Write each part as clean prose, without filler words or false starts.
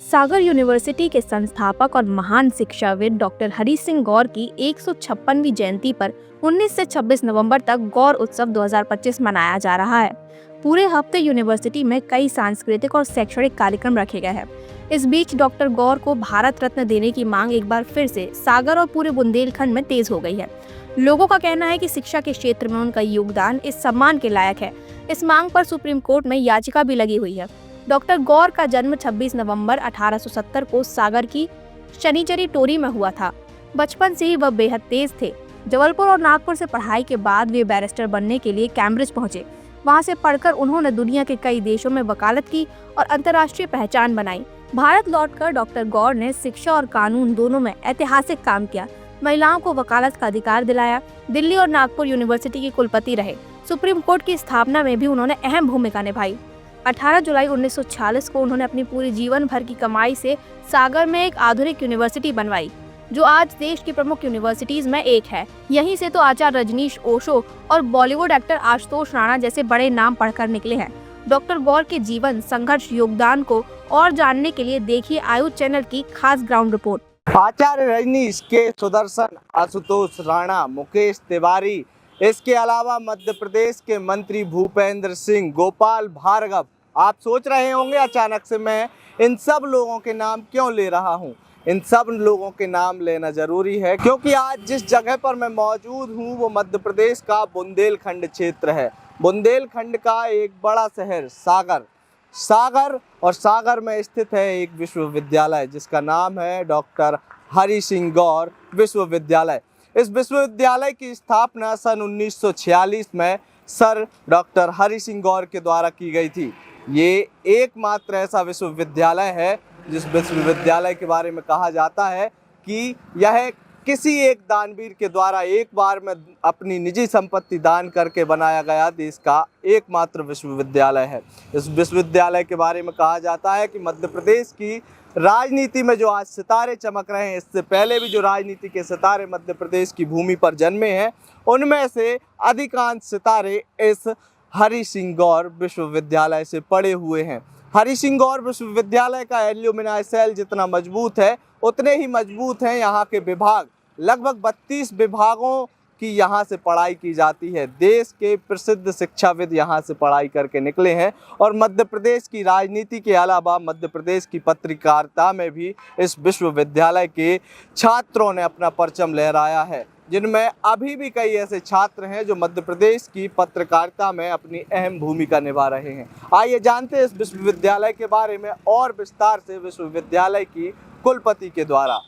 सागर university के संस्थापक और महान शिक्षाविद डॉक्टर हरि सिंह गौर की 156वीं जयंती पर 19 से 26 नवंबर तक गौर उत्सव 2025 मनाया जा रहा है। पूरे हफ्ते यूनिवर्सिटी में कई सांस्कृतिक और शैक्षणिक कार्यक्रम रखे गए हैं। इस बीच डॉक्टर गौर को भारत रत्न देने की मांग एक बार फिर से सागर और पूरे बुंदेलखंड में तेज हो गई है। लोगों का कहना है कि शिक्षा के क्षेत्र में उनका योगदान इस सम्मान के लायक है। इस मांग पर सुप्रीम कोर्ट में याचिका भी लगी हुई है। डॉक्टर गौर का जन्म 26 नवंबर 1870 को सागर की शनिचरी टोरी में हुआ था। बचपन से ही वह बेहद तेज थे। जबलपुर और नागपुर से पढ़ाई के बाद वे बैरिस्टर बनने के लिए कैम्ब्रिज पहुंचे। वहां से पढ़कर उन्होंने दुनिया के कई देशों में वकालत की और अंतर्राष्ट्रीय पहचान बनाई। भारत लौटकर डॉक्टर गौर ने शिक्षा और कानून दोनों में ऐतिहासिक काम किया। महिलाओं को वकालत का अधिकार दिलाया। दिल्ली और नागपुर यूनिवर्सिटी के कुलपति रहे। सुप्रीम कोर्ट की स्थापना में भी उन्होंने अहम भूमिका निभाई। 18 जुलाई 1946 को उन्होंने अपनी पूरी जीवन भर की कमाई से सागर में एक आधुनिक यूनिवर्सिटी बनवाई, जो आज देश की प्रमुख यूनिवर्सिटीज में एक है। यहीं से तो आचार्य रजनीश ओशो और बॉलीवुड एक्टर आशुतोष राणा जैसे बड़े नाम पढ़कर निकले हैं। डॉक्टर गौर के जीवन, संघर्ष, योगदान को और जानने के लिए देखिए आयुष चैनल की खास ग्राउंड रिपोर्ट। आचार्य रजनीश के सुदर्शन, आशुतोष राणा, मुकेश तिवारी, इसके अलावा मध्य प्रदेश के मंत्री भूपेंद्र सिंह, गोपाल भार्गव। आप सोच रहे होंगे अचानक से मैं इन सब लोगों के नाम क्यों ले रहा हूं। इन सब लोगों के नाम लेना जरूरी है क्योंकि आज जिस जगह पर मैं मौजूद हूं वो मध्य प्रदेश का बुंदेलखंड क्षेत्र है। बुंदेलखंड का एक बड़ा शहर सागर और सागर में स्थित है एक विश्वविद्यालय जिसका नाम है डॉक्टर हरि सिंह गौर विश्वविद्यालय। इस विश्वविद्यालय की स्थापना सन 1946 में सर डॉक्टर हरि सिंह गौर के द्वारा की गई थी। ये एकमात्र ऐसा विश्वविद्यालय है जिस विश्वविद्यालय के बारे में कहा जाता है कि यह किसी एक दानवीर के द्वारा एक बार में अपनी निजी संपत्ति दान करके बनाया गया देश का एकमात्र विश्वविद्यालय है। इस विश्वविद्यालय के बारे में कहा जाता है कि मध्य प्रदेश की राजनीति में जो आज सितारे चमक रहे हैं, इससे पहले भी जो राजनीति के सितारे मध्य प्रदेश की भूमि पर जन्मे हैं, उनमें से अधिकांश सितारे इस हरि सिंह गौर विश्वविद्यालय से पड़े हुए हैं। हरि सिंह गौर विश्वविद्यालय का एल्यूमिनाई सेल जितना मजबूत है उतने ही मजबूत हैं यहाँ के विभाग। लगभग 32 विभागों की यहाँ से पढ़ाई की जाती है। देश के प्रसिद्ध शिक्षाविद यहाँ से पढ़ाई करके निकले हैं और मध्य प्रदेश की राजनीति के अलावा मध्य प्रदेश की पत्रकारिता में भी इस विश्वविद्यालय के छात्रों ने अपना परचम लहराया है, जिनमें अभी भी कई ऐसे छात्र हैं जो मध्य प्रदेश की पत्रकारिता में अपनी अहम भूमिका निभा रहे हैं। आइए जानते हैं इस विश्वविद्यालय के बारे में और विस्तार से विश्वविद्यालय की कुलपति के द्वारा।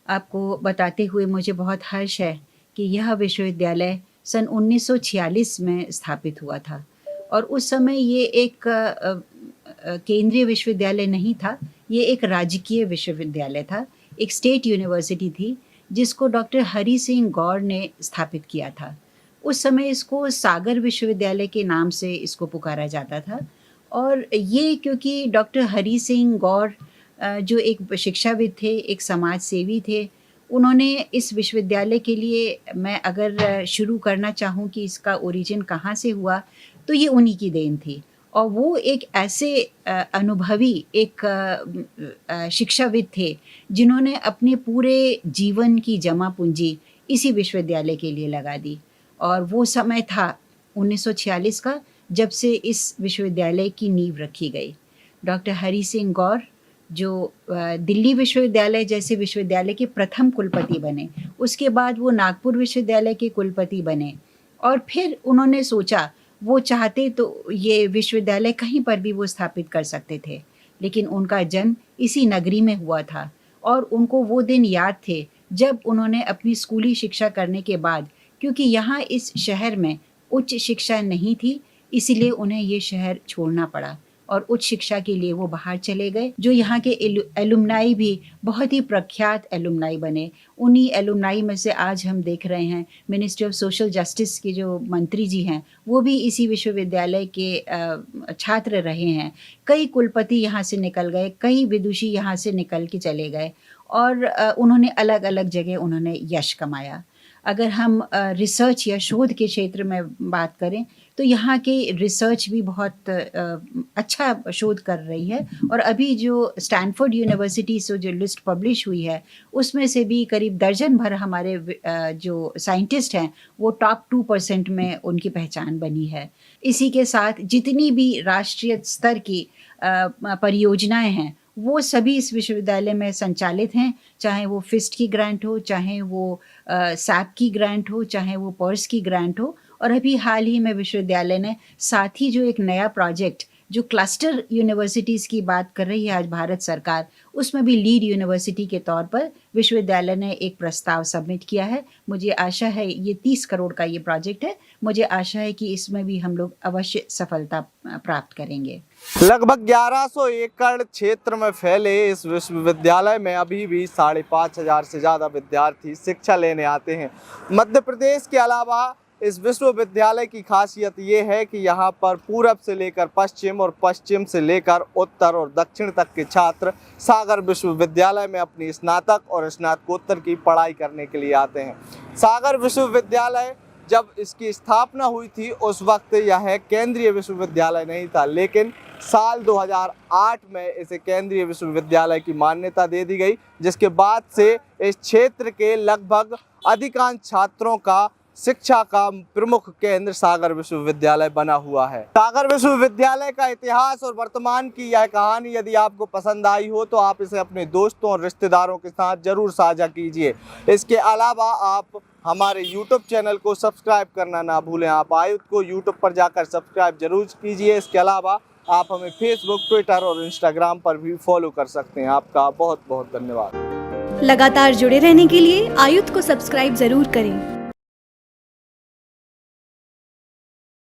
आपको बताते हुए मुझे बहुत हर्ष है कि यह विश्वविद्यालय सन 1946 में स्थापित हुआ था और उस समय ये एक केंद्रीय विश्वविद्यालय नहीं था, ये एक राजकीय विश्वविद्यालय था, एक स्टेट यूनिवर्सिटी थी जिसको डॉक्टर हरि सिंह गौर ने स्थापित किया था। उस समय इसको सागर विश्वविद्यालय के नाम से इसको पुकारा जाता था और ये क्योंकि डॉक्टर हरि सिंह गौर जो एक शिक्षाविद थे, एक समाज सेवी थे, उन्होंने इस विश्वविद्यालय के लिए, मैं अगर शुरू करना चाहूँ कि इसका ओरिजिन कहाँ से हुआ, तो ये उन्हीं की देन थी। और वो एक ऐसे अनुभवी एक शिक्षाविद थे जिन्होंने अपने पूरे जीवन की जमा पूंजी इसी विश्वविद्यालय के लिए लगा दी। और वो समय था 1946 का जब से इस विश्वविद्यालय की नींव रखी गई। डॉक्टर हरि सिंह गौर जो दिल्ली विश्वविद्यालय जैसे विश्वविद्यालय के प्रथम कुलपति बने, उसके बाद वो नागपुर विश्वविद्यालय के कुलपति बने और फिर उन्होंने सोचा वो चाहते तो ये विश्वविद्यालय कहीं पर भी वो स्थापित कर सकते थे, लेकिन उनका जन्म इसी नगरी में हुआ था और उनको वो दिन याद थे जब उन्होंने अपनी स्कूली शिक्षा करने के बाद, क्योंकि यहाँ इस शहर में उच्च शिक्षा नहीं थी, इसीलिए उन्हें ये शहर छोड़ना पड़ा और उच्च शिक्षा के लिए वो बाहर चले गए। जो यहाँ के एलुमनाई भी बहुत ही प्रख्यात एलुमनाई बने। उन्हीं एलुमनाई में से आज हम देख रहे हैं मिनिस्ट्री ऑफ सोशल जस्टिस के जो मंत्री जी हैं वो भी इसी विश्वविद्यालय के छात्र रहे हैं। कई कुलपति यहाँ से निकल गए, कई विदुषी यहाँ से निकल के चले गए और उन्होंने अलग अलग जगह उन्होंने यश कमाया। अगर हम रिसर्च या शोध के क्षेत्र में बात करें तो यहाँ के रिसर्च भी बहुत अच्छा शोध कर रही है। और अभी जो स्टैनफोर्ड यूनिवर्सिटी से जो लिस्ट पब्लिश हुई है उसमें से भी करीब दर्जन भर हमारे जो साइंटिस्ट हैं वो टॉप 2% में उनकी पहचान बनी है। इसी के साथ जितनी भी राष्ट्रीय स्तर की परियोजनाएं हैं वो सभी इस विश्वविद्यालय में संचालित हैं, चाहे वो फिस्ट की ग्रांट हो, चाहे वो सैप की ग्रांट हो, चाहे वो पर्स की ग्रांट हो। और अभी हाल ही में विश्वविद्यालय ने साथ ही जो एक नया प्रोजेक्ट जो क्लस्टर यूनिवर्सिटीज़ की बात कर रही है आज भारत सरकार, उसमें भी लीड यूनिवर्सिटी के तौर पर विश्वविद्यालय ने एक प्रस्ताव सबमिट किया है। मुझे आशा है, ये 30 करोड़ का ये प्रोजेक्ट है, मुझे आशा है कि इसमें भी हम लोग अवश्य सफलता प्राप्त करेंगे। लगभग 1100 एकड़ क्षेत्र में फैले इस विश्वविद्यालय में अभी भी 5,500 से ज़्यादा विद्यार्थी शिक्षा लेने आते हैं। मध्य प्रदेश के अलावा इस विश्वविद्यालय की खासियत ये है कि यहाँ पर पूरब से लेकर पश्चिम और पश्चिम से लेकर उत्तर और दक्षिण तक के छात्र सागर विश्वविद्यालय में अपनी स्नातक और स्नातकोत्तर की पढ़ाई करने के लिए आते हैं। सागर विश्वविद्यालय जब इसकी स्थापना हुई थी उस वक्त यह केंद्रीय विश्वविद्यालय नहीं था, लेकिन साल 2008 में इसे केंद्रीय विश्वविद्यालय की मान्यता दे दी गई, जिसके बाद से इस क्षेत्र के लगभग अधिकांश छात्रों का शिक्षा का प्रमुख केंद्र सागर विश्वविद्यालय बना हुआ है। सागर विश्वविद्यालय का इतिहास और वर्तमान की यह कहानी यदि आपको पसंद आई हो तो आप इसे अपने दोस्तों और रिश्तेदारों के साथ जरूर साझा कीजिए। इसके अलावा आप हमारे YouTube चैनल को सब्सक्राइब करना ना भूलें। आप आयुध को YouTube पर जाकर सब्सक्राइब जरूर कीजिए। इसके अलावा आप हमें Facebook, Twitter और Instagram पर भी फॉलो कर सकते हैं। आपका बहुत बहुत धन्यवाद। लगातार जुड़े रहने के लिए आयुध को सब्सक्राइब जरूर करें।